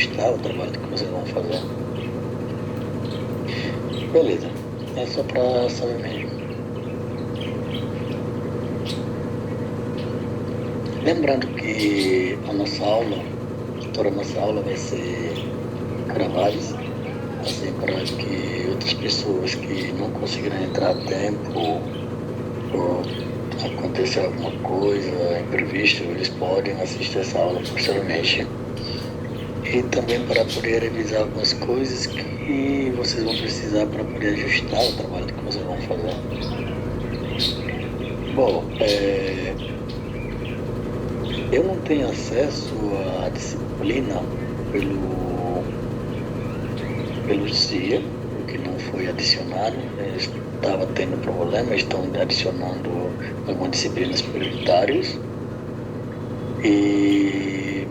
ajustar o trabalho que vocês vão fazer. Beleza, é só para saber mesmo. Lembrando que toda a nossa aula vai ser gravada, assim, para que outras pessoas que não conseguiram entrar a tempo ou acontecer alguma coisa imprevista, eles podem assistir essa aula posteriormente. E também para poder revisar algumas coisas que vocês vão precisar para poder ajustar o trabalho que vocês vão fazer. Bom, eu não tenho acesso à disciplina pelo CIA, porque não foi adicionado. Estava tendo problema, estão adicionando algumas disciplinas prioritárias.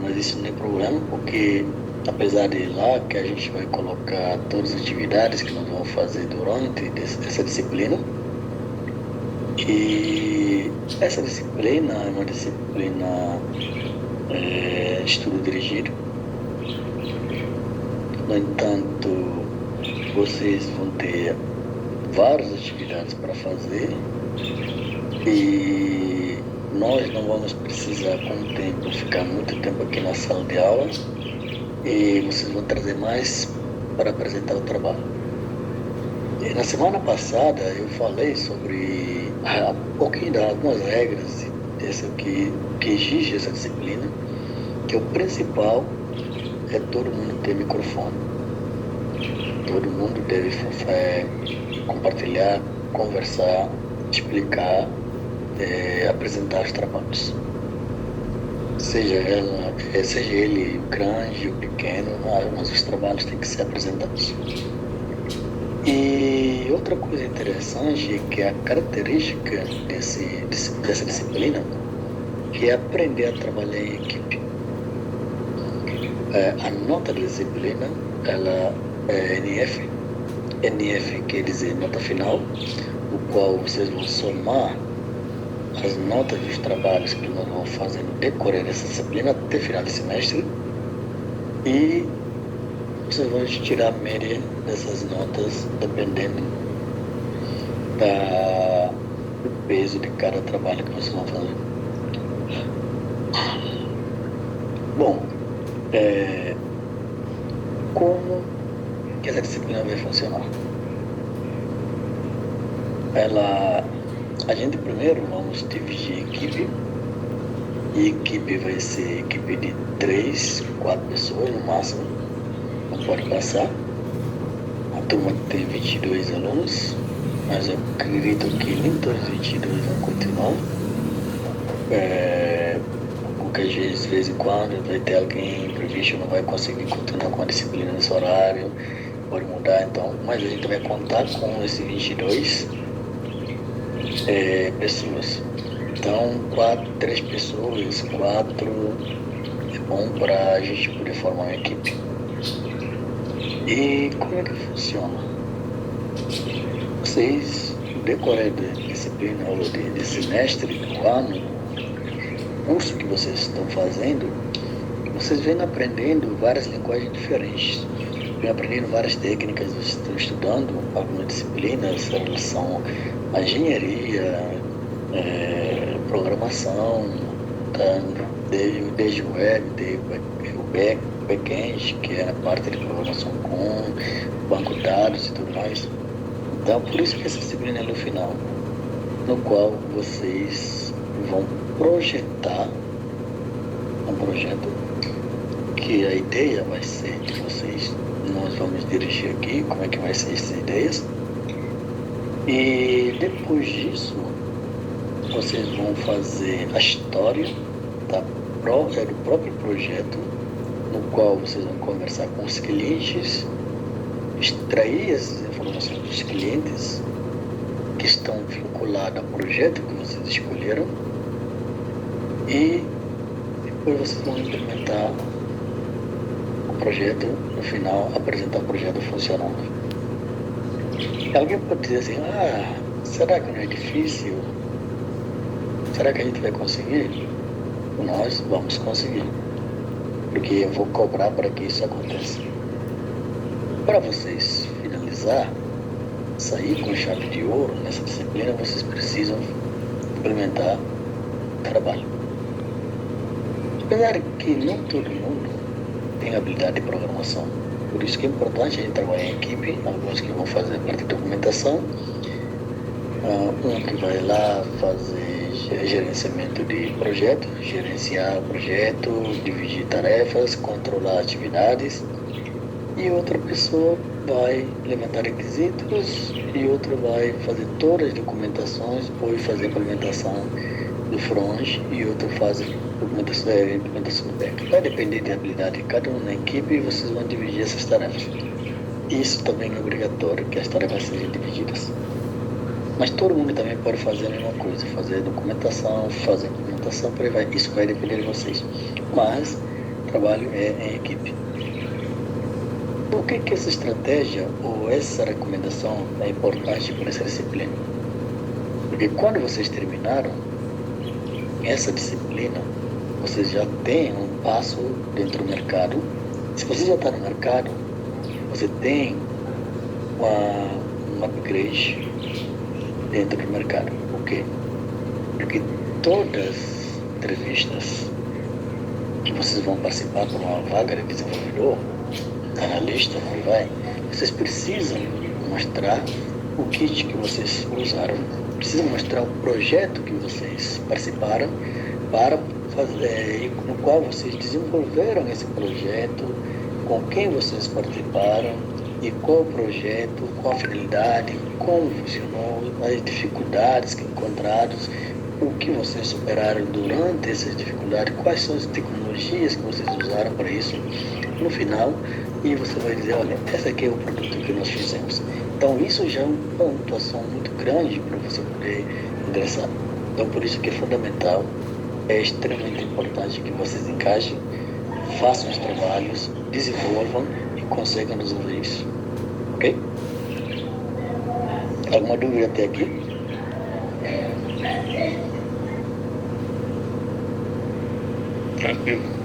Mas isso não é problema, porque apesar de lá que a gente vai colocar todas as atividades que nós vamos fazer durante essa disciplina, e essa disciplina é uma disciplina estudo dirigido. No entanto, vocês vão ter várias atividades para fazer e nós não vamos precisar, com o tempo, ficar muito tempo aqui na sala de aula e vocês vão trazer mais para apresentar o trabalho. E na semana passada eu falei sobre um pouquinho de algumas regras que exige essa disciplina, que o principal é todo mundo ter microfone. Todo mundo deve compartilhar, conversar, explicar, apresentar os trabalhos. Seja ele grande ou pequeno, mas os trabalhos têm que ser apresentados. E outra coisa interessante é que a característica dessa disciplina que é aprender a trabalhar em equipe. A nota da disciplina, ela é NF. NF quer dizer nota final, o qual vocês vão somar as notas dos trabalhos que nós vamos fazer no decorrer dessa disciplina até final de semestre e vocês vão tirar a média dessas notas dependendo do peso de cada trabalho que vocês vão fazer. Bom, como que essa disciplina vai funcionar? A gente primeiro vamos dividir equipe, e equipe vai ser equipe de 3, 4 pessoas no máximo, não pode passar. A turma tem 22 alunos, mas eu acredito que nem todos os 22 vão continuar. Porque às vezes, de vez em quando, vai ter alguém imprevisto, não vai conseguir continuar com a disciplina nesse horário, pode mudar, então, mas a gente vai contar com esses 22 pessoas. Então, 3 pessoas, 4 é bom para a gente poder formar uma equipe. E como é que funciona? Vocês, no decorrer da disciplina ou de semestre, do ano, curso que vocês estão fazendo, vocês vêm aprendendo várias linguagens diferentes, vêm aprendendo várias técnicas, vocês estão estudando algumas disciplinas em relação à engenharia, programação, desde o web, o back-end, que é a parte de programação com banco de dados e tudo mais. Então, por isso que essa disciplina é no final, no qual vocês vão projetar um projeto que a ideia vai ser de vocês. Nós vamos dirigir aqui como é que vai ser essas ideias. E depois disso, vocês vão fazer a história do próprio projeto, no qual vocês vão conversar com os clientes, extrair as informações dos clientes que estão vinculadas ao projeto que vocês escolheram e depois vocês vão implementar o projeto, no final apresentar o projeto funcionando. Alguém pode dizer assim, será que não é difícil? Será que a gente vai conseguir? Nós vamos conseguir. porque eu vou cobrar para que isso aconteça. Para vocês finalizar, sair com chave de ouro nessa disciplina, vocês precisam implementar trabalho. Apesar que não todo mundo tem habilidade de programação, por isso que é importante a gente trabalhar em equipe, alguns que vão fazer a parte de documentação, um que vai lá fazer gerenciamento de projeto, gerenciar o projeto, dividir tarefas, controlar atividades, e outra pessoa vai levantar requisitos e outra vai fazer todas as documentações ou fazer a implementação do front e outro faz a implementação do back. Vai depender da habilidade de cada um na equipe e vocês vão dividir essas tarefas. Isso também é obrigatório, que as tarefas sejam divididas. Mas todo mundo também pode fazer a mesma coisa, fazer documentação, fazer implementação, por aí vai. Isso vai depender de vocês. Mas o trabalho é em equipe. Por que essa estratégia ou essa recomendação é importante para essa disciplina? Porque quando vocês terminaram essa disciplina, vocês já têm um passo dentro do mercado. Se você já está no mercado, você tem um upgrade dentro do mercado. Por quê? Porque todas as entrevistas que vocês vão participar por uma vaga de desenvolvedor, analista, como vai, vocês precisam mostrar o kit que vocês usaram, precisam mostrar o projeto que vocês participaram para fazer, no qual vocês desenvolveram esse projeto, com quem vocês participaram e qual o projeto, qual a finalidade, como funcionou, as dificuldades que encontraram, o que vocês superaram durante essas dificuldades, quais são as tecnologias que vocês usaram para isso no final, e você vai dizer, olha, esse aqui é o produto que nós fizemos. Então isso já é uma pontuação muito grande para você poder ingressar. Então por isso que é fundamental, é extremamente importante que vocês encaixem, façam os trabalhos, desenvolvam e consigam resolver isso. Ok? Alguma dúvida até aqui? Tranquilo.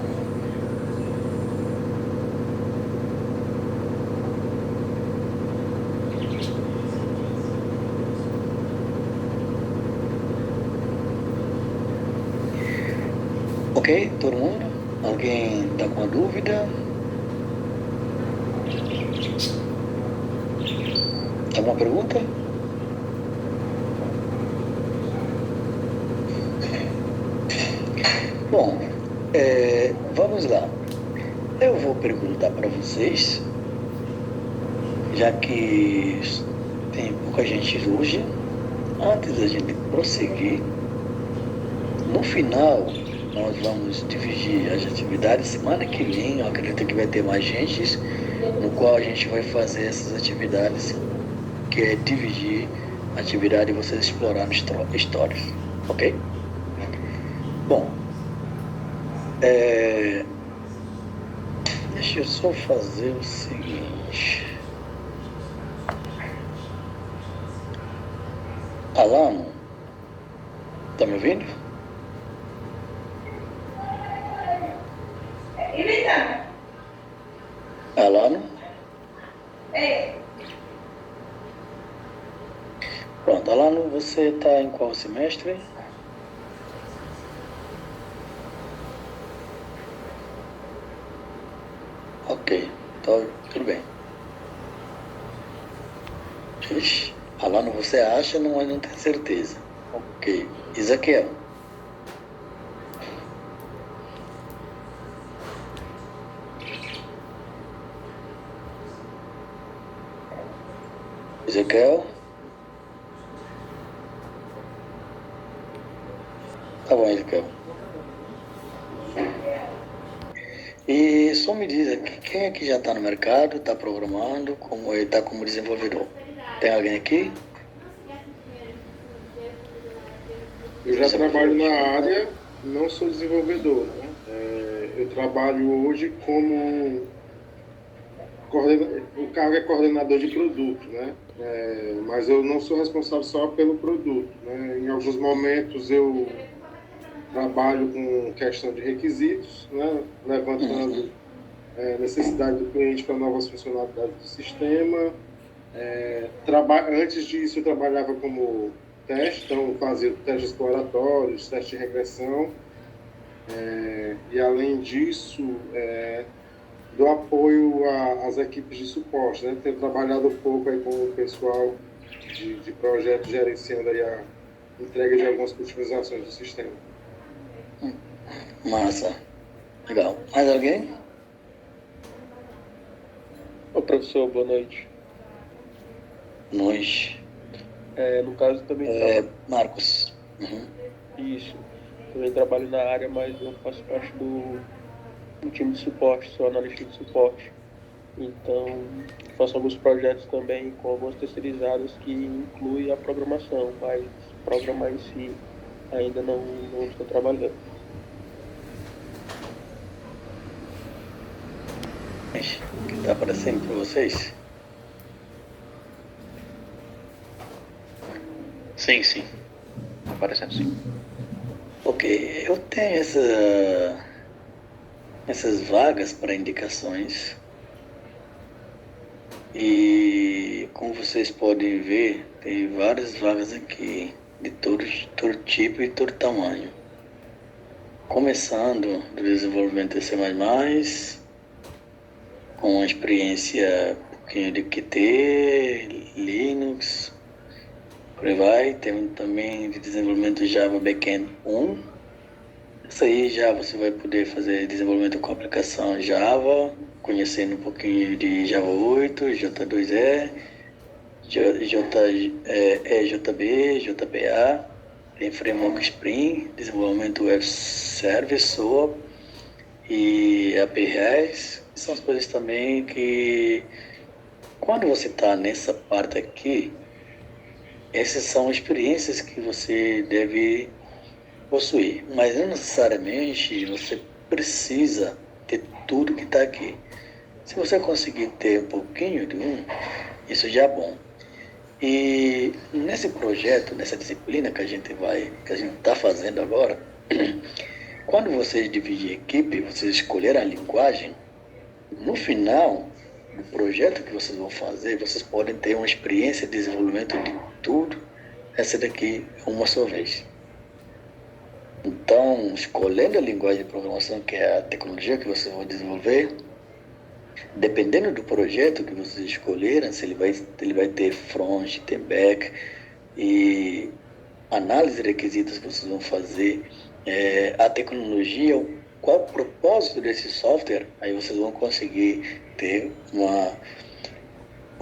Ok, todo mundo? Alguém está com uma dúvida? Alguma pergunta? Bom, vamos lá. Eu vou perguntar para vocês, já que tem pouca gente hoje, antes da gente prosseguir, no final nós vamos dividir as atividades. Semana que vem, eu acredito que vai ter mais gente, no qual a gente vai fazer essas atividades, que é dividir a atividade e vocês explorarem histórias, ok? Bom, deixa eu só fazer o seguinte. Alano, tá me ouvindo? Alano? Pronto, Alano, você está em qual semestre? Ok, então tudo bem. Ixi, Alano, você acha, mas não tem certeza. Ok, Ezequiel. Ezequiel? Tá bom, Ezequiel. E só me diz aqui, quem é que já está no mercado, está programando, está como desenvolvedor? Tem alguém aqui? Eu já trabalho na área, não sou desenvolvedor, né? Eu trabalho hoje como o cargo é coordenador de produto, né? Mas eu não sou responsável só pelo produto, né? Em alguns momentos eu trabalho com questão de requisitos, né, levantando necessidade do cliente para novas funcionalidades do sistema. Antes disso, eu trabalhava como teste, então fazia testes exploratórios, testes de regressão, e além disso, do apoio às equipes de suporte, né? Tenho trabalhado um pouco aí com o pessoal de projetos gerenciando aí a entrega de algumas customizações do sistema. Massa. Legal. Mais alguém? Ô, professor, boa noite. Noite. No caso, também Marcos. Uhum. Isso. Também trabalho na área, mas eu faço parte do time de suporte, sou analista de suporte. Então, faço alguns projetos também com algumas terceirizadas que incluem a programação, mas programar em si ainda não estou trabalhando. O que está aparecendo para vocês? Sim. Aparecendo sim. Ok, eu tenho essas vagas para indicações e como vocês podem ver, tem várias vagas aqui de todo tipo e todo tamanho. Começando do desenvolvimento C++, com uma experiência um pouquinho de Qt, Linux, por aí vai. Tem também de desenvolvimento Java Backend 1. Isso aí já você vai poder fazer desenvolvimento com aplicação Java, conhecendo um pouquinho de Java 8, J2E, JB, JPA, tem framework Spring, desenvolvimento Web Service, SOAP e APIs. São as coisas também que, quando você está nessa parte aqui, essas são experiências que você deve possuir, mas não necessariamente você precisa ter tudo que está aqui. Se você conseguir ter um pouquinho de isso já é bom. E nesse projeto, nessa disciplina que a gente está fazendo agora, quando vocês dividem equipe, vocês escolheram a linguagem, no final do projeto que vocês vão fazer, vocês podem ter uma experiência de desenvolvimento de tudo essa daqui uma só vez. Então, escolhendo a linguagem de programação, que é a tecnologia que vocês vão desenvolver, dependendo do projeto que vocês escolheram, se ele vai ter front, tem back, e análise de requisitos que vocês vão fazer, a tecnologia, qual o propósito desse software, aí vocês vão conseguir ter uma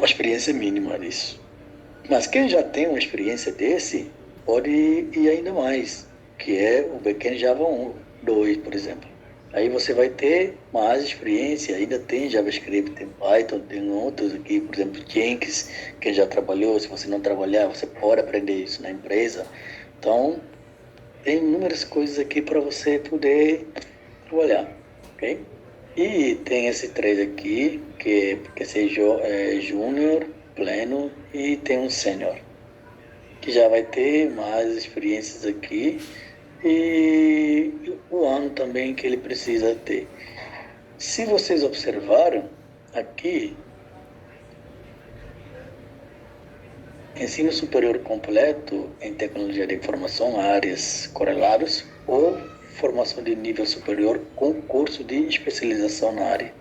experiência mínima disso. Mas quem já tem uma experiência desse, pode ir ainda mais, que é o backend Java 1, 2, por exemplo. Aí você vai ter mais experiência, ainda tem JavaScript, tem Python, tem outros aqui, por exemplo, Jenkins, quem já trabalhou, se você não trabalhar, você pode aprender isso na empresa. Então, tem inúmeras coisas aqui para você poder trabalhar, ok? E tem esse 3 aqui, que é Júnior, Pleno e tem um Sênior, que já vai ter mais experiências aqui e o ano também que ele precisa ter. Se vocês observaram aqui, ensino superior completo em tecnologia de informação, áreas correladas ou formação de nível superior com curso de especialização na área.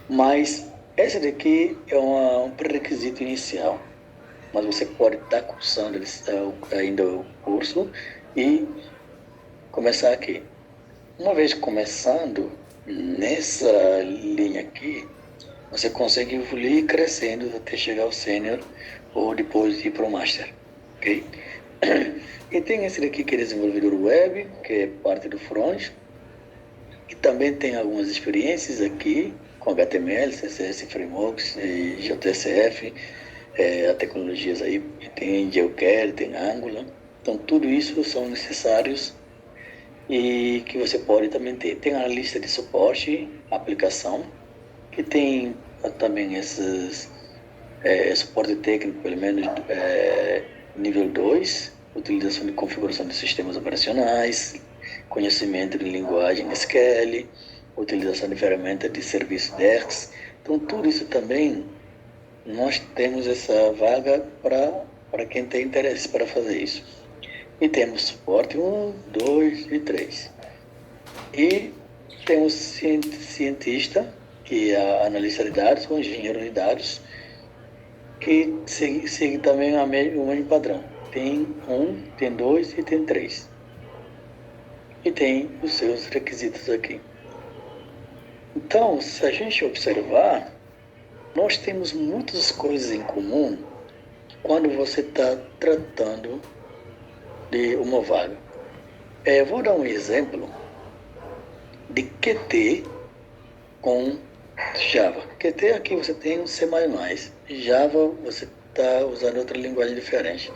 Mas esse daqui é um pré-requisito inicial, mas você pode estar cursando ainda o curso e começar aqui. Uma vez começando nessa linha aqui, você consegue evoluir crescendo até chegar ao sênior ou depois ir para o master, ok? E tem esse daqui que é desenvolvedor web, que é parte do front, e também tem algumas experiências aqui com HTML, CSS, frameworks, JSF, as tecnologias aí, tem jQuery, tem Angular. Então, tudo isso são necessários e que você pode também ter. Tem a lista de suporte, aplicação, que tem também esses suporte técnico, pelo menos nível 2, utilização de configuração de sistemas operacionais, conhecimento de linguagem SQL, utilização de ferramentas de serviço DEX. Então, tudo isso também, nós temos essa vaga para quem tem interesse para fazer isso. E temos suporte 1, 2 e 3. E temos cientista, que é analista de dados, ou engenheiro de dados, que segue também o mesmo padrão. Tem 1, tem 2 e tem 3. E tem os seus requisitos aqui. Então, se a gente observar, nós temos muitas coisas em comum quando você está tratando de uma vaga. Vou dar um exemplo de QT com Java. QT aqui você tem um C++. Java você está usando outra linguagem diferente.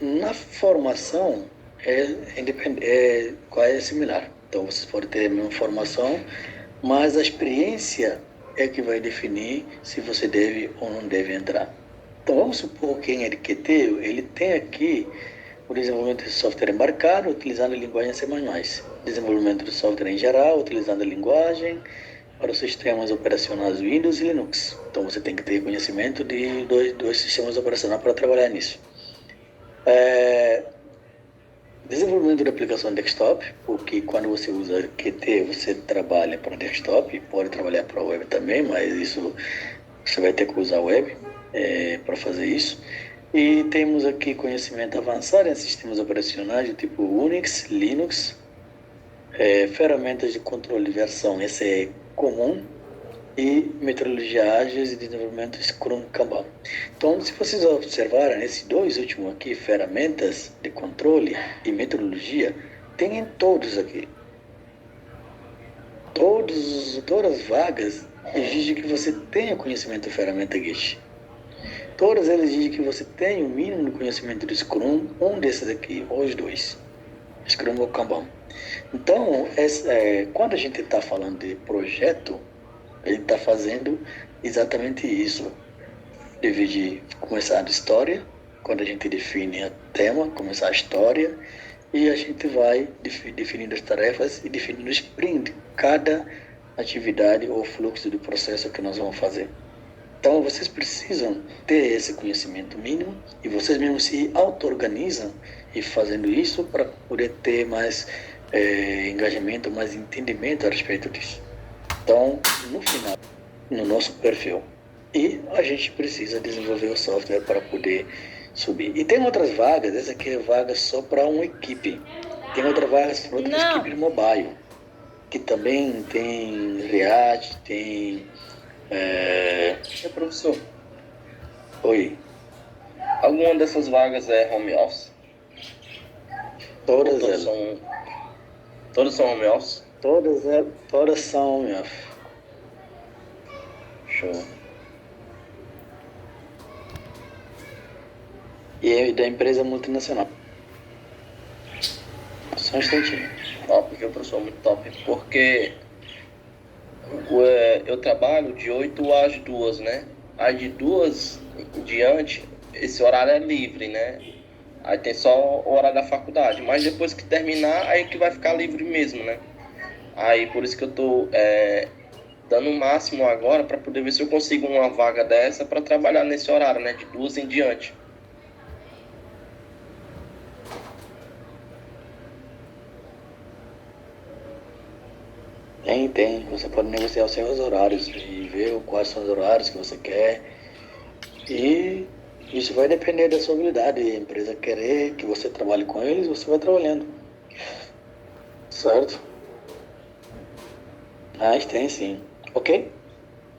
Na formação é similar. Então vocês podem ter a mesma formação, mas a experiência é que vai definir se você deve ou não deve entrar. Então vamos supor que em QT ele tem aqui o desenvolvimento de software embarcado utilizando a linguagem C++. Desenvolvimento de software em geral utilizando a linguagem para os sistemas operacionais Windows e Linux. Então você tem que ter conhecimento de dois sistemas operacionais para trabalhar nisso. Desenvolvimento de aplicação desktop, porque quando você usa Qt, você trabalha para desktop, pode trabalhar para web também, mas isso você vai ter que usar web para fazer isso. E temos aqui conhecimento avançado em sistemas operacionais do tipo Unix, Linux, ferramentas de controle de versão, esse é comum, e metodologia ágeis e desenvolvimento Scrum Kanban. Então, se vocês observarem esses dois últimos aqui, ferramentas de controle e metodologia, tem em todos aqui. Todas as vagas exigem que você tenha conhecimento da ferramenta Git. Todas elas exigem que você tenha o mínimo de conhecimento do Scrum, um desses aqui, ou os dois, Scrum ou Kanban. Então, quando a gente está falando de projeto, ele está fazendo exatamente isso. Deve começar a história, quando a gente define o tema, começar a história, e a gente vai definindo as tarefas e definindo o sprint, cada atividade ou fluxo do processo que nós vamos fazer. Então, vocês precisam ter esse conhecimento mínimo e vocês mesmos se auto-organizam e fazendo isso para poder ter mais engajamento, mais entendimento a respeito disso. Então, no final, no nosso perfil, e a gente precisa desenvolver o software para poder subir. E tem outras vagas, essa aqui é vaga só para uma equipe. Tem outras vagas para outras equipes mobile, que também tem React, tem... Professor, Oi. alguma dessas vagas é home office? Todas elas. Todas são home office? Todas são home office. Show. E é da empresa multinacional. Só um instantinho. Top, viu, professor? Muito top. Porque eu trabalho de 8 às 2, né? Aí de 2 em diante, esse horário é livre, né? Aí tem só o horário da faculdade. Mas depois que terminar, aí que vai ficar livre mesmo, né? Aí por isso que eu tô dando o máximo agora para poder ver se eu consigo uma vaga dessa para trabalhar nesse horário, né? De 2 em diante. Tem. Você pode negociar os seus horários e ver quais são os horários que você quer. E isso vai depender da sua habilidade. A empresa querer que você trabalhe com eles, você vai trabalhando. Certo? Mas tem sim. Ok?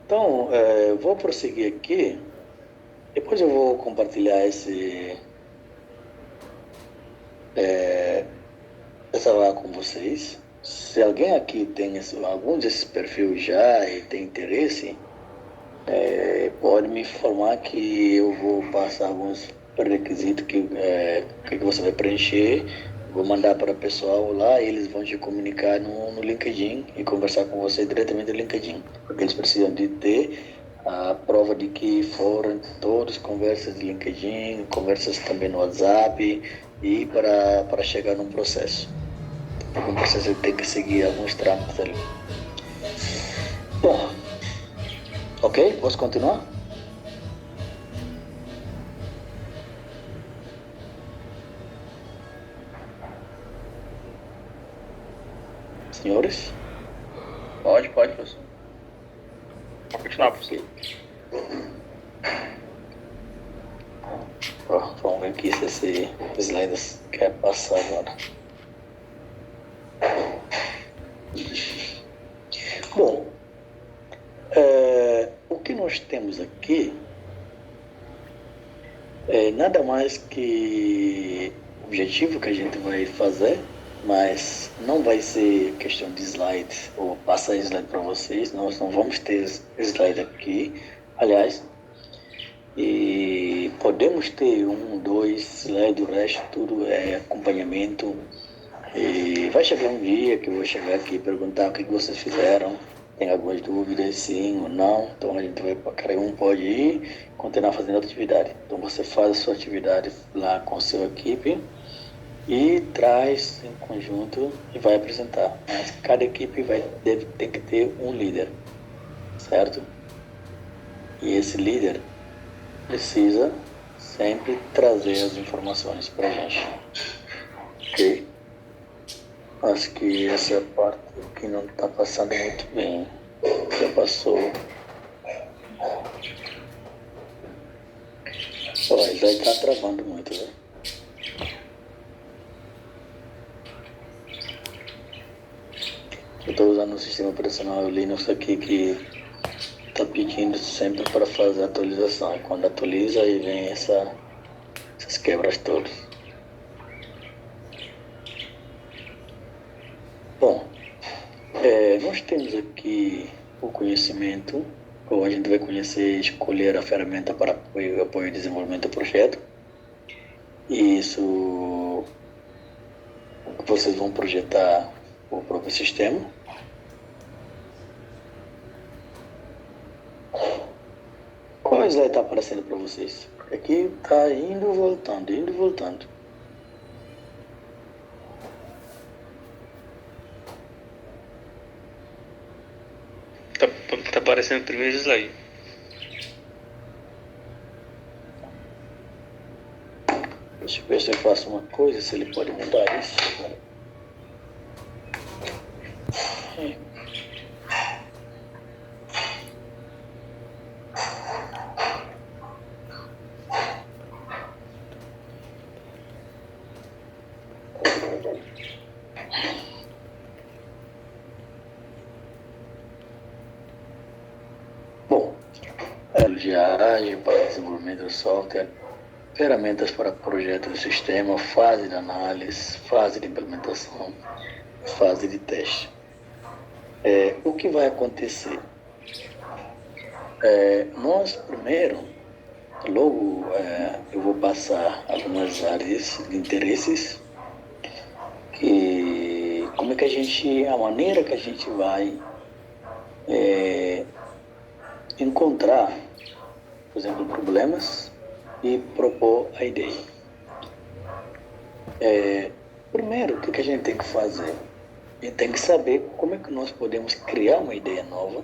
Então, vou prosseguir aqui. Depois eu vou compartilhar essa vaga com vocês. Se alguém aqui tem algum desses perfis já e tem interesse, pode me informar que eu vou passar alguns pré-requisitos que você vai preencher. Vou mandar para o pessoal lá, eles vão te comunicar no LinkedIn e conversar com você diretamente no LinkedIn. Porque eles precisam de ter a prova de que foram todas conversas de LinkedIn, conversas também no WhatsApp e para chegar num processo. Porque o processo tem que seguir alguns trâmites ali. Bom, ok? Posso continuar? Senhores? Pode, professor. Pode continuar, professor. Vamos ver aqui se esse slide quer passar agora. Bom, o que nós temos aqui é nada mais que o objetivo que a gente vai fazer, mas não vai ser questão de slide ou passar slide para vocês. Nós não vamos ter slide aqui, aliás, e podemos ter 1, 2 slides, o resto tudo é acompanhamento. E vai chegar um dia que eu vou chegar aqui e perguntar o que vocês fizeram, tem algumas dúvidas, sim ou não. Então a gente vai, cada um pode ir continuar fazendo outra atividade. Então você faz a sua atividade lá com a sua equipe e traz em conjunto e vai apresentar. Mas cada equipe tem que ter um líder, certo? E esse líder precisa sempre trazer as informações para a gente. Ok? Acho que essa parte aqui não está passando muito bem. Já passou. Olha, já está travando muito, né? Eu estou usando o sistema operacional Linux aqui que está pedindo sempre para fazer a atualização. Quando atualiza, aí vem essas quebras todas. Bom, nós temos aqui o conhecimento, ou a gente vai conhecer e escolher a ferramenta para apoio e desenvolvimento do projeto. E isso, vocês vão projetar o próprio sistema. Qual slide está aparecendo para vocês? Aqui está indo e voltando, indo e voltando. Tá aparecendo o primeiro slide. Deixa eu ver se eu faço uma coisa, se ele pode mudar isso. Bom, diagem para desenvolvimento do software, ferramentas para projeto do sistema, fase de análise, fase de implementação, fase de teste. O que vai acontecer? Nós primeiro, logo eu vou passar algumas áreas de interesses, que como é que a maneira que a gente vai encontrar, por exemplo, problemas e propor a ideia. Primeiro, o que a gente tem que fazer? A gente tem que saber como é que nós podemos criar uma ideia nova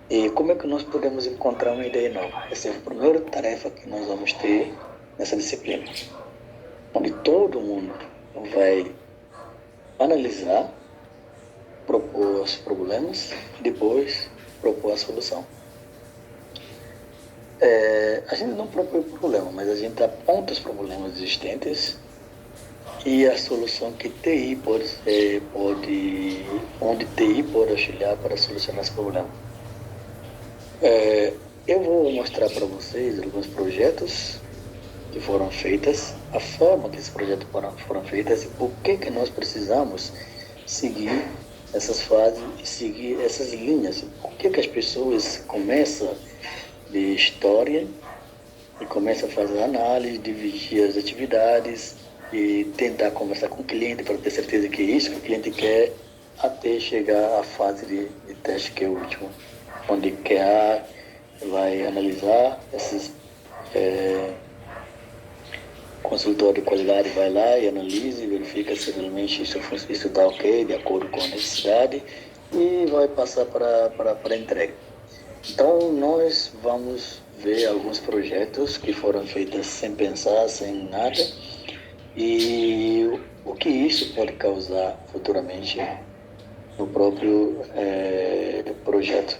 e como é que nós podemos encontrar uma ideia nova. Essa é a primeira tarefa que nós vamos ter nessa disciplina, onde todo mundo vai analisar, propor os problemas e depois propor a solução. A gente não propõe o problema, mas a gente aponta os problemas existentes e a solução que TI onde TI pode auxiliar para solucionar esse problema. Eu vou mostrar para vocês alguns projetos que foram feitos, a forma que esses projetos foram feitos e por que nós precisamos seguir essas fases e seguir essas linhas. Por que as pessoas começam de história e começam a fazer análise, dividir as atividades e tentar conversar com o cliente para ter certeza que é isso que o cliente quer, até chegar à fase de teste, que é o último, onde vai analisar consultor de qualidade vai lá e analisa, verifica se realmente isso está ok, de acordo com a necessidade, e vai passar para entrega. Então, nós vamos ver alguns projetos que foram feitos sem pensar, sem nada, e o que isso pode causar futuramente no próprio projeto.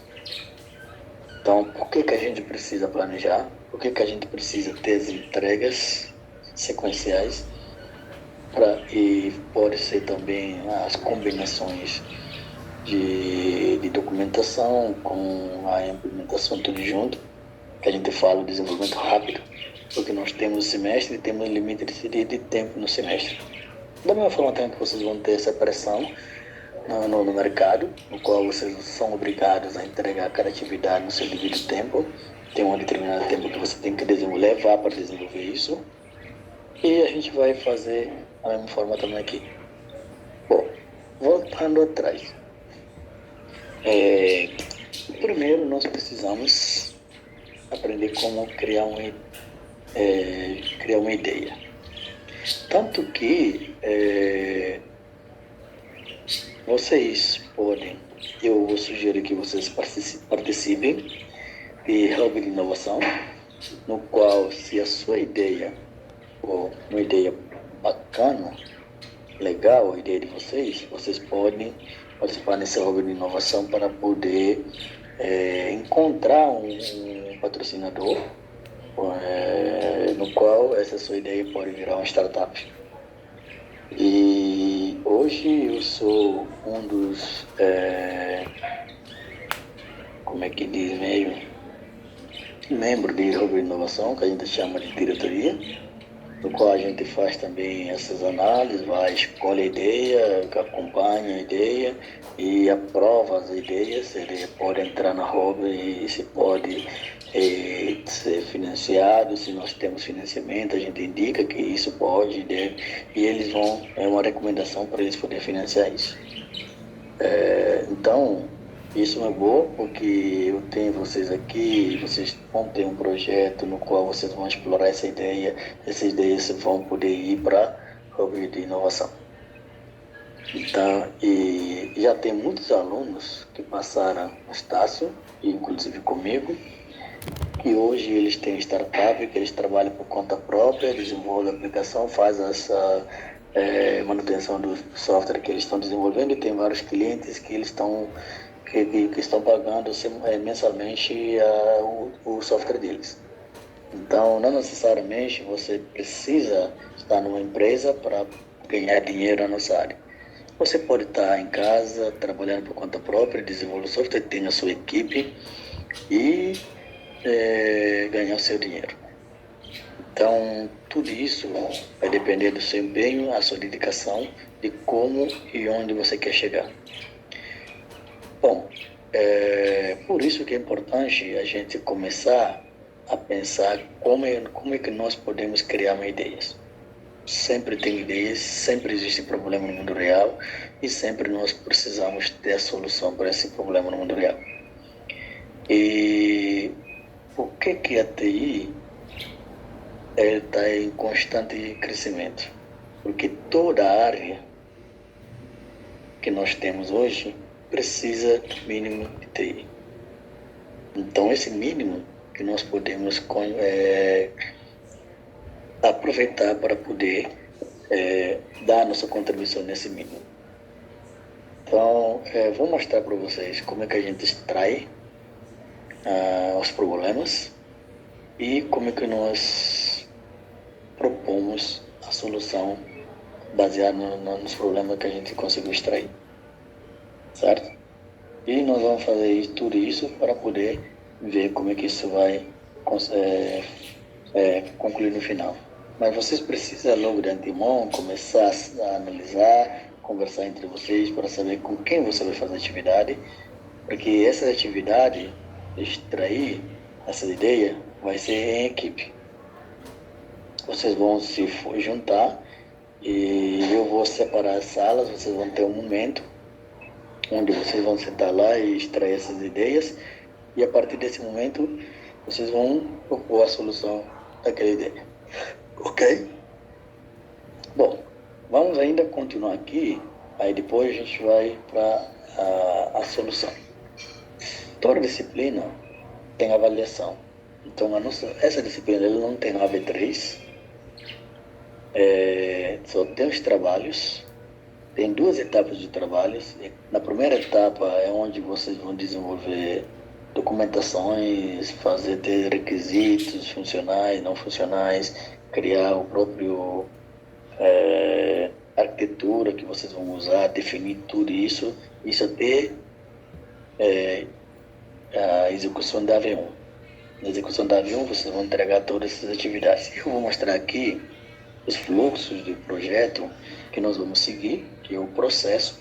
Então, por que a gente precisa planejar? Por que a gente precisa ter as entregas sequenciais? E pode ser também as combinações de documentação com a implementação tudo junto, que a gente fala de desenvolvimento rápido, porque nós temos semestre e temos limite de tempo no semestre. Da mesma forma também que vocês vão ter essa pressão no mercado, no qual vocês são obrigados a entregar cada atividade no seu devido tempo. Tem um determinado tempo que você tem que levar para desenvolver isso. E a gente vai fazer da mesma forma também aqui. Bom, voltando atrás. Primeiro nós precisamos aprender como criar uma ideia. Tanto que vocês podem, eu vou sugerir que vocês participem de Hub de Inovação, no qual, se a sua ideia for uma ideia bacana, legal, a ideia de vocês podem participar nesse Hub de Inovação para poder encontrar um patrocinador, no qual essa sua ideia pode virar uma startup. E hoje eu sou um dos, membro de Hub de Inovação, que a gente chama de diretoria, no qual a gente faz também essas análises, escolhe a ideia, acompanha a ideia e aprova as ideias. Ele pode entrar na Hub e se pode ser financiado. Se nós temos financiamento, a gente indica que isso pode, deve, e eles vão, uma recomendação para eles poderem financiar isso. Então, isso é bom, porque eu tenho vocês aqui, vocês vão ter um projeto no qual vocês vão explorar essa ideia, essas ideias vão poder ir para Hub de Inovação. Então, e já tem muitos alunos que passaram no Estácio, inclusive comigo, que hoje eles têm startup, que eles trabalham por conta própria, desenvolvem a aplicação, fazem essa manutenção do software que eles estão desenvolvendo, e tem vários clientes que eles estão que estão pagando mensalmente o software deles. Então, não necessariamente você precisa estar numa empresa para ganhar dinheiro na nossa área. Você pode estar em casa, trabalhando por conta própria, desenvolver software, ter a sua equipe e ganhar o seu dinheiro. Então, tudo isso vai depender do seu empenho, a sua dedicação, de como e onde você quer chegar. Bom, por isso que é importante a gente começar a pensar como é que nós podemos criar uma ideias. Sempre tem ideias, sempre existe problema no mundo real e sempre nós precisamos ter a solução para esse problema no mundo real. E por que a TI está em constante crescimento? Porque toda a área que nós temos hoje precisa do mínimo de TI. Então, esse mínimo que nós podemos aproveitar para poder dar nossa contribuição nesse mínimo. Então, vou mostrar para vocês como é que a gente extrai os problemas e como é que nós propomos a solução baseada nos problemas que a gente conseguiu extrair. Certo? E nós vamos fazer tudo isso para poder ver como é que isso vai concluir no final. Mas vocês precisam logo de antemão começar a analisar, conversar entre vocês para saber com quem você vai fazer a atividade, porque essa atividade, extrair essa ideia, vai ser em equipe. Vocês vão se juntar e eu vou separar as salas, vocês vão ter um momento onde vocês vão sentar lá e extrair essas ideias, e a partir desse momento vocês vão propor a solução daquela ideia. Ok? Bom, vamos ainda continuar aqui, aí depois a gente vai para a solução. Toda disciplina tem avaliação. Então, essa disciplina ele não tem no AB3, só tem os trabalhos, tem 2 etapas de trabalhos. Na primeira etapa é onde vocês vão desenvolver documentações, ter requisitos funcionais, não funcionais, criar o próprio arquitetura que vocês vão usar, definir tudo isso até a execução da AV1. Na execução da AV1 vocês vão entregar todas essas atividades. Eu vou mostrar aqui os fluxos do projeto que nós vamos seguir, que é o processo,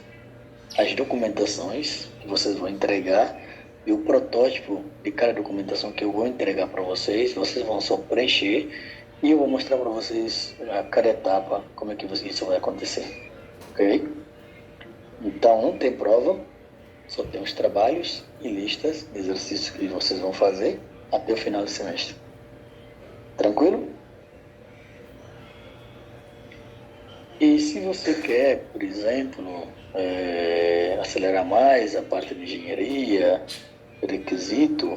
as documentações que vocês vão entregar e o protótipo de cada documentação que eu vou entregar para vocês. Vocês vão só preencher e eu vou mostrar para vocês a cada etapa como é que isso vai acontecer, ok? Então não tem prova, só tem os trabalhos e listas de exercícios que vocês vão fazer até o final do semestre. Tranquilo? E se você quer, por exemplo, acelerar mais a parte de engenharia, requisito,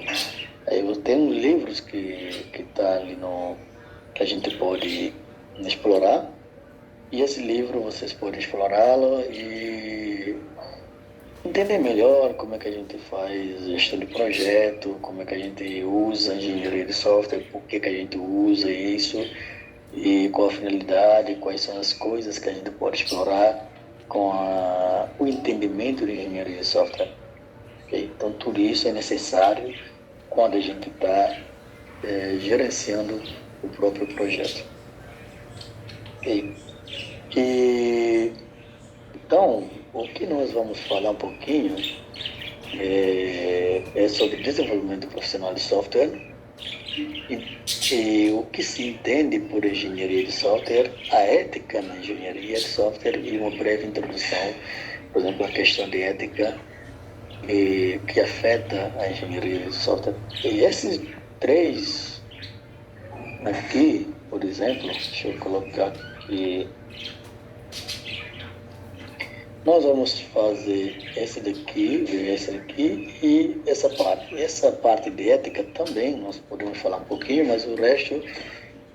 aí eu tenho livros que tá ali que a gente pode explorar, e esse livro vocês podem explorá-lo e entender melhor como é que a gente faz gestão de projeto, como é que a gente usa engenharia de software, por que a gente usa isso e qual a finalidade, quais são as coisas que a gente pode explorar com o entendimento de engenharia de software. Okay? Então tudo isso é necessário quando a gente está gerenciando o próprio projeto. Okay? Então, o que nós vamos falar um pouquinho é sobre desenvolvimento profissional de software e o que se entende por engenharia de software, a ética na engenharia de software e uma breve introdução, por exemplo, a questão de ética que afeta a engenharia de software. E esses 3 aqui, por exemplo, deixa eu colocar aqui. Nós vamos fazer esse daqui e essa parte. Essa parte de ética também nós podemos falar um pouquinho, mas o resto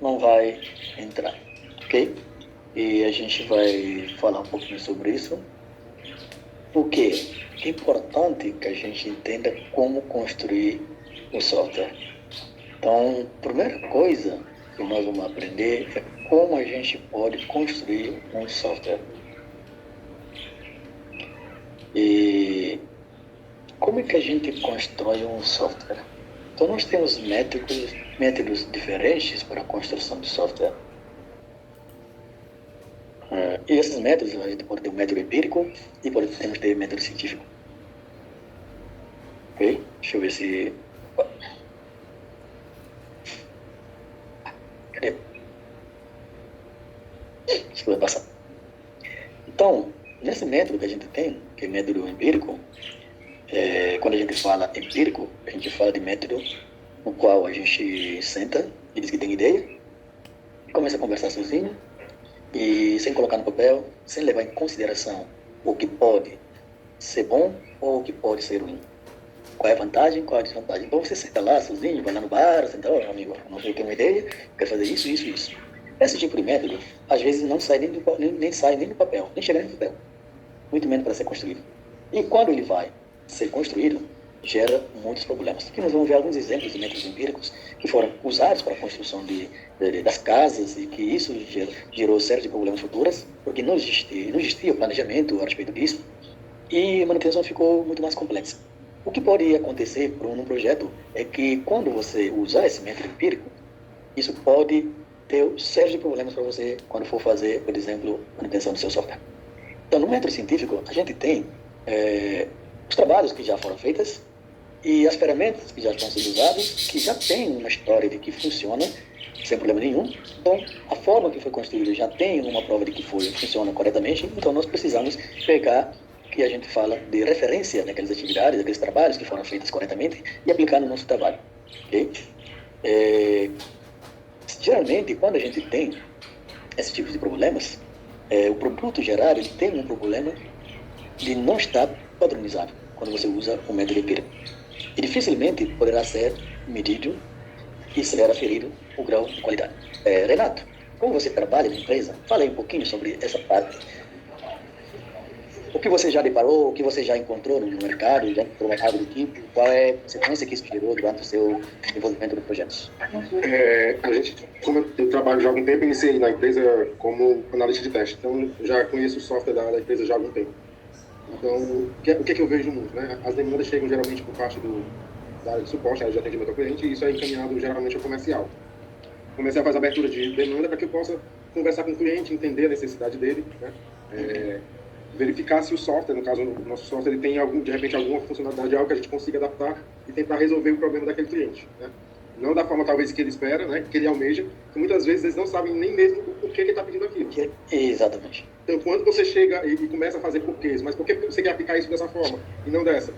não vai entrar, ok? E a gente vai falar um pouquinho sobre isso. Porque é importante que a gente entenda como construir o software. Então, a primeira coisa que nós vamos aprender é como a gente pode construir um software. E como é que a gente constrói um software? Então nós temos métodos diferentes para a construção de software. E esses métodos, a gente pode ter um método empírico e podemos ter método científico. Ok? Deixa eu ver se... Cadê? Acho que vai passar. Então, nesse método que a gente tem, que é método empírico, quando a gente fala empírico, a gente fala de método no qual a gente senta e diz que tem ideia, e começa a conversar sozinho, e sem colocar no papel, sem levar em consideração o que pode ser bom ou o que pode ser ruim. Qual é a vantagem, qual é a desvantagem. Então você senta lá sozinho, vai lá no bar, senta, amigo, não sei, eu tenho uma ideia, quero fazer isso, isso, isso. Esse tipo de método, às vezes, não sai nem sai nem do papel, nem chega nem no papel, muito menos para ser construído. E quando ele vai ser construído, gera muitos problemas. Aqui nós vamos ver alguns exemplos de métodos empíricos que foram usados para a construção das casas e que isso gerou série de problemas futuros, porque não existia o planejamento a respeito disso e a manutenção ficou muito mais complexa. O que pode acontecer num projeto é que quando você usar esse método empírico, isso pode ter série de problemas para você quando for fazer, por exemplo, manutenção do seu software. Então, no método científico, a gente tem os trabalhos que já foram feitos e as ferramentas que já estão sendo usadas, que já tem uma história de que funciona sem problema nenhum. Então, a forma que foi construída já tem uma prova de que funciona corretamente. Então, nós precisamos pegar que a gente fala de referência daquelas atividades, daqueles trabalhos que foram feitos corretamente e aplicar no nosso trabalho. Okay? Geralmente, quando a gente tem esse tipo de problemas, o produto gerado ele tem um problema de não estar padronizado quando você usa o método empírico. E dificilmente poderá ser medido e ser aferido o grau de qualidade. Renato, como você trabalha na empresa, fale um pouquinho sobre essa parte. O que você já deparou, o que você já encontrou no mercado, já encontrou algo do tipo, qual é a consequência que isso gerou durante o seu desenvolvimento de projetos? Como eu trabalho já há algum tempo, iniciei na empresa como analista de teste, então já conheço o software da empresa já há algum tempo. Então, o que eu vejo muito, né? As demandas chegam geralmente por parte da área de suporte, área de atendimento ao cliente, e isso é encaminhado geralmente ao comercial. O comercial faz abertura de demanda para que eu possa conversar com o cliente, entender a necessidade dele, né? Verificar se o software, no caso o nosso software, ele tem de repente alguma funcionalidade, algo que a gente consiga adaptar e tentar resolver o problema daquele cliente, né? Não da forma talvez que ele espera, né, que ele almeja, que muitas vezes eles não sabem nem mesmo o porquê que ele está pedindo aquilo. Exatamente. Então, quando você chega e começa a fazer porquês, mas por que você quer aplicar isso dessa forma e não dessa?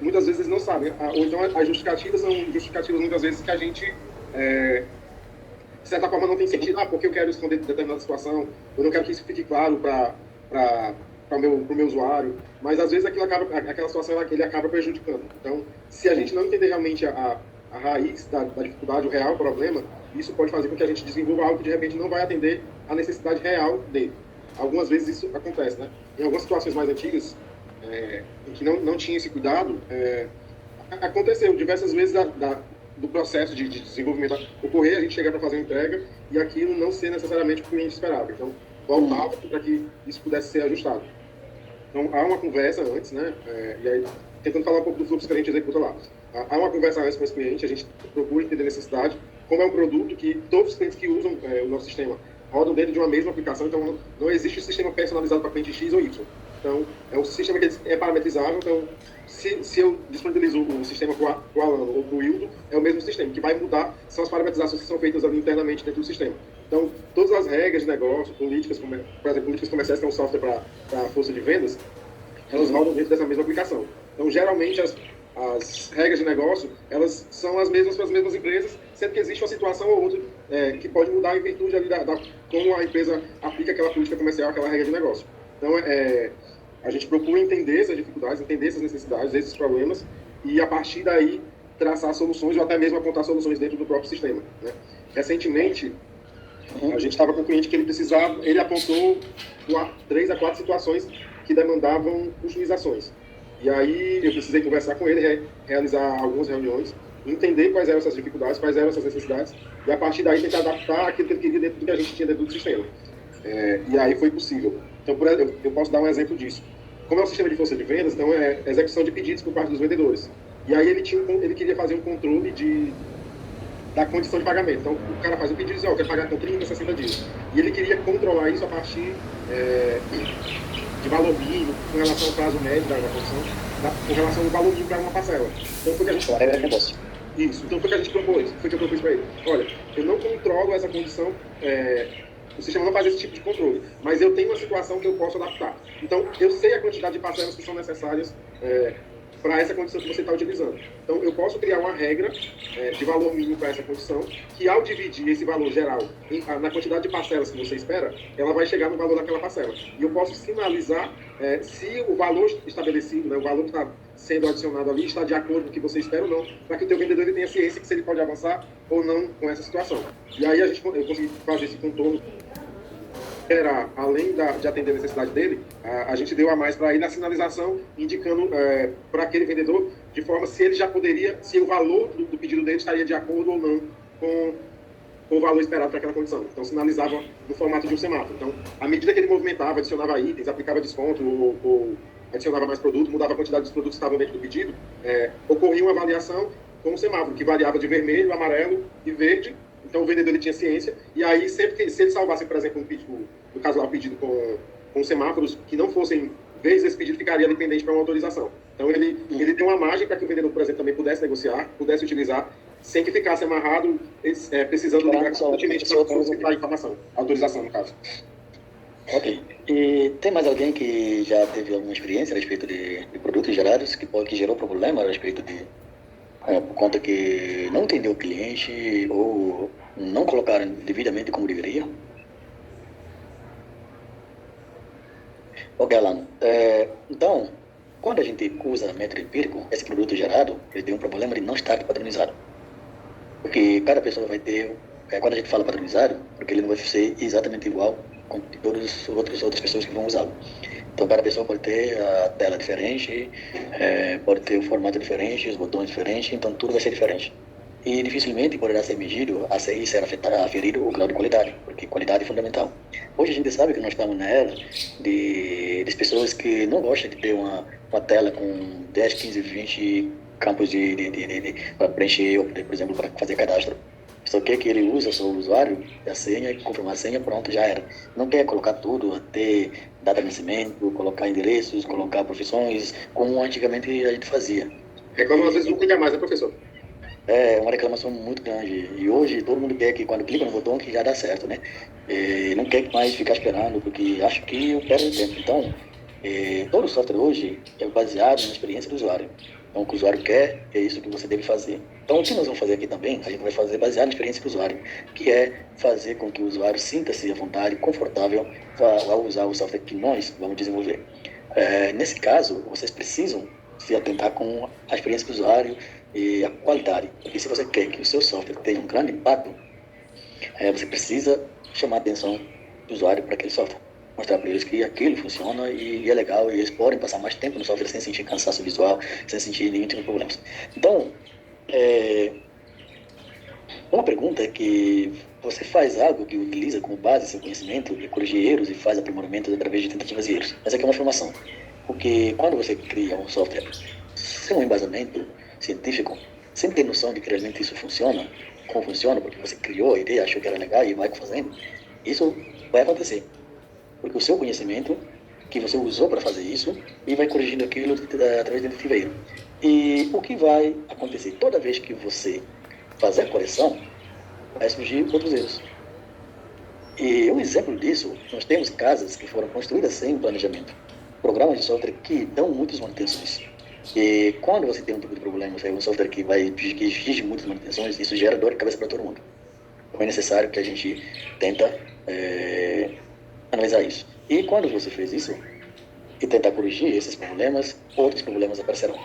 Muitas vezes eles não sabem. Ou então as justificativas são justificativas muitas vezes que a gente, de certa forma, não tem sentido. Porque eu quero esconder determinada situação, eu não quero que isso fique claro para o meu usuário, mas às vezes aquela situação ele acaba prejudicando. Então, se a gente não entender realmente a raiz da dificuldade, o real problema, isso pode fazer com que a gente desenvolva algo que de repente não vai atender a necessidade real dele. Algumas vezes isso acontece, né? Em algumas situações mais antigas, em que não tinha esse cuidado, aconteceu diversas vezes do processo de desenvolvimento ocorrer, a gente chegar para fazer uma entrega e aquilo não ser necessariamente o que o cliente esperava. Então, voltava para que isso pudesse ser ajustado. Então, há uma conversa antes, né? E aí, tentando falar um pouco do fluxo que a gente executa lá. Há uma conversa antes com esse cliente, a gente procura entender a necessidade, como é um produto que todos os clientes que usam o nosso sistema rodam dentro de uma mesma aplicação, então não existe um sistema personalizado para cliente X ou Y. Então, é um sistema que é parametrizável, então se eu disponibilizo o sistema para o Alan ou para o Wildo, é o mesmo sistema. O que vai mudar são as parametrizações que são feitas ali internamente dentro do sistema. Então, todas as regras de negócio, políticas, por exemplo, políticas comerciais, que é um software para a força de vendas, elas rodam dentro dessa mesma aplicação. Então, geralmente, as regras de negócio, elas são as mesmas para as mesmas empresas, sendo que existe uma situação ou outra que pode mudar em virtude ali como a empresa aplica aquela política comercial, aquela regra de negócio. Então, a gente procura entender essas dificuldades, entender essas necessidades, esses problemas, e a partir daí traçar soluções ou até mesmo apontar soluções dentro do próprio sistema, né? Recentemente, a gente estava com um cliente que ele apontou 3 a 4 situações que demandavam customizações. E aí eu precisei conversar com ele, realizar algumas reuniões, entender quais eram essas dificuldades, quais eram essas necessidades, e a partir daí tentar adaptar aquilo que ele queria dentro do que a gente tinha dentro do sistema. E aí foi possível. Então, por exemplo, eu posso dar um exemplo disso. Como é um sistema de força de vendas, então é execução de pedidos por parte dos vendedores. E aí ele queria fazer um controle da condição de pagamento. Então, o cara faz um pedido e diz, eu quero pagar com 30, 60 dias. E ele queria controlar isso a partir de valor mínimo, com relação ao prazo médio da condição, com relação ao valor mínimo para uma parcela. Então, foi que a gente... negócio. Isso. Então, foi que a gente propôs. Foi que eu propus para ele. Olha, eu não controlo essa condição... O sistema não faz esse tipo de controle, mas eu tenho uma situação que eu posso adaptar. Então, eu sei a quantidade de parcelas que são necessárias para essa condição que você está utilizando. Então, eu posso criar uma regra de valor mínimo para essa condição, que ao dividir esse valor geral na quantidade de parcelas que você espera, ela vai chegar no valor daquela parcela. E eu posso sinalizar se o valor estabelecido, né, o valor que está sendo adicionado ali, está de acordo com o que você espera ou não, para que o teu vendedor ele tenha ciência que se ele pode avançar ou não com essa situação. E aí eu consegui fazer esse contorno. Além de atender a necessidade dele, a gente deu a mais para ir na sinalização, indicando para aquele vendedor, de forma se ele já poderia, se o valor do pedido dele estaria de acordo ou não com o valor esperado para aquela condição. Então, sinalizava no formato de um semáforo. Então, à medida que ele movimentava, adicionava itens, aplicava desconto ou adicionava mais produto, mudava a quantidade dos produtos que estavam dentro do pedido, ocorria uma avaliação com um semáforo, que variava de vermelho, amarelo e verde. Então, o vendedor ele tinha ciência, e aí, sempre que se ele salvasse, por exemplo, um pedido, no caso lá, o pedido com semáforos que não fossem vezes, esse pedido ficaria dependente para uma autorização. Então, ele deu uma margem para que o vendedor, por exemplo, também pudesse negociar, pudesse utilizar, sem que ficasse amarrado, precisando ligar constantemente para solicitar a informação, autorização, no caso. Ok. E tem mais alguém que já teve alguma experiência a respeito de produtos gerados que gerou problema a respeito de... por conta que não entendeu o cliente ou não colocaram devidamente como deveria? Ok, Alan. Então, quando a gente usa método empírico, esse produto gerado, ele tem um problema de não estar padronizado. Porque cada pessoa vai ter, quando a gente fala padronizado, porque ele não vai ser exatamente igual com todas as outras pessoas que vão usá-lo. Então, cada pessoa pode ter a tela diferente, pode ter o formato diferente, os botões diferentes, então tudo vai ser diferente. E dificilmente poderá ser medido e ser aferido o grau de qualidade, porque qualidade é fundamental. Hoje a gente sabe que nós estamos na era de pessoas que não gostam de ter uma tela com 10, 15, 20 campos para preencher, ou, por exemplo, para fazer cadastro. Só quer que ele usa só o usuário, a senha, confirmar a senha, pronto, já era. Não quer colocar tudo, ter data de nascimento, colocar endereços, colocar profissões, como antigamente a gente fazia. Reclama às vezes não clica mais, né, professor? É uma reclamação muito grande. E hoje todo mundo quer que quando clica no botão que já dá certo, né? Não quer mais ficar esperando, porque acho que eu perdo tempo. Então, todo software hoje é baseado na experiência do usuário. Então, o que o usuário quer, é isso que você deve fazer. Então, o que nós vamos fazer aqui também, a gente vai fazer baseado na experiência do usuário, que é fazer com que o usuário sinta-se à vontade, confortável, ao usar o software que nós vamos desenvolver. Nesse caso, vocês precisam se atentar com a experiência do usuário e a qualidade. Porque se você quer que o seu software tenha um grande impacto, você precisa chamar a atenção do usuário para aquele software. Mostrar para eles que aquilo funciona e é legal, e eles podem passar mais tempo no software sem sentir cansaço visual, sem sentir nenhum tipo de problemas. Então, uma pergunta é que você faz algo que utiliza como base seu conhecimento e corrige erros e faz aprimoramentos através de tentativas e erros. Essa aqui é uma afirmação. Porque quando você cria um software sem um embasamento científico, sem ter noção de que realmente isso funciona, como funciona, porque você criou a ideia, achou que era legal e vai fazendo, isso vai acontecer. Porque o seu conhecimento que você usou para fazer isso e vai corrigindo aquilo através de tentativa e erro. E o que vai acontecer? Toda vez que você fazer a correção, vai surgir outros erros. E um exemplo disso, nós temos casas que foram construídas sem planejamento. Programas de software que dão muitas manutenções. E quando você tem um tipo de problema, é um software que exige muitas manutenções, isso gera dor de cabeça para todo mundo. Então é necessário que a gente tenta analisar isso. E quando você fez isso, e tentar corrigir esses problemas, outros problemas aparecerão.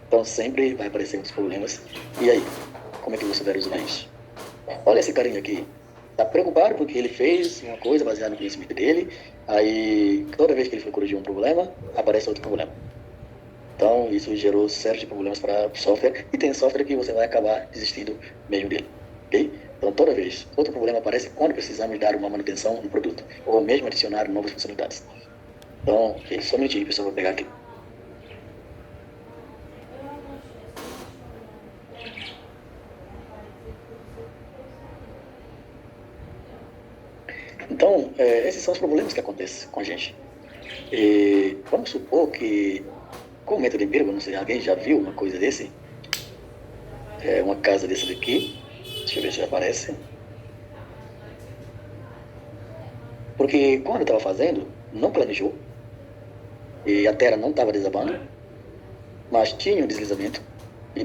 Então sempre vai aparecer outros problemas. E aí, como é que você vai resolver isso? Olha esse carinha aqui. Está preocupado porque ele fez uma coisa baseada no conhecimento dele, aí toda vez que ele for corrigir um problema, aparece outro problema. Então isso gerou série de problemas para o software, e tem software que você vai acabar desistindo mesmo dele. Ok? Então toda vez outro problema aparece quando precisamos dar uma manutenção no produto, ou mesmo adicionar novas funcionalidades. Então, só um minutinho, pessoal, vou pegar aqui. Então, esses são os problemas que acontecem com a gente. E vamos supor que, com o método empírico, não sei, alguém já viu uma coisa desse? Uma casa dessa daqui. Deixa eu ver se aparece. Porque quando eu estava fazendo, não planejou. E a terra não estava desabando, mas tinha um deslizamento.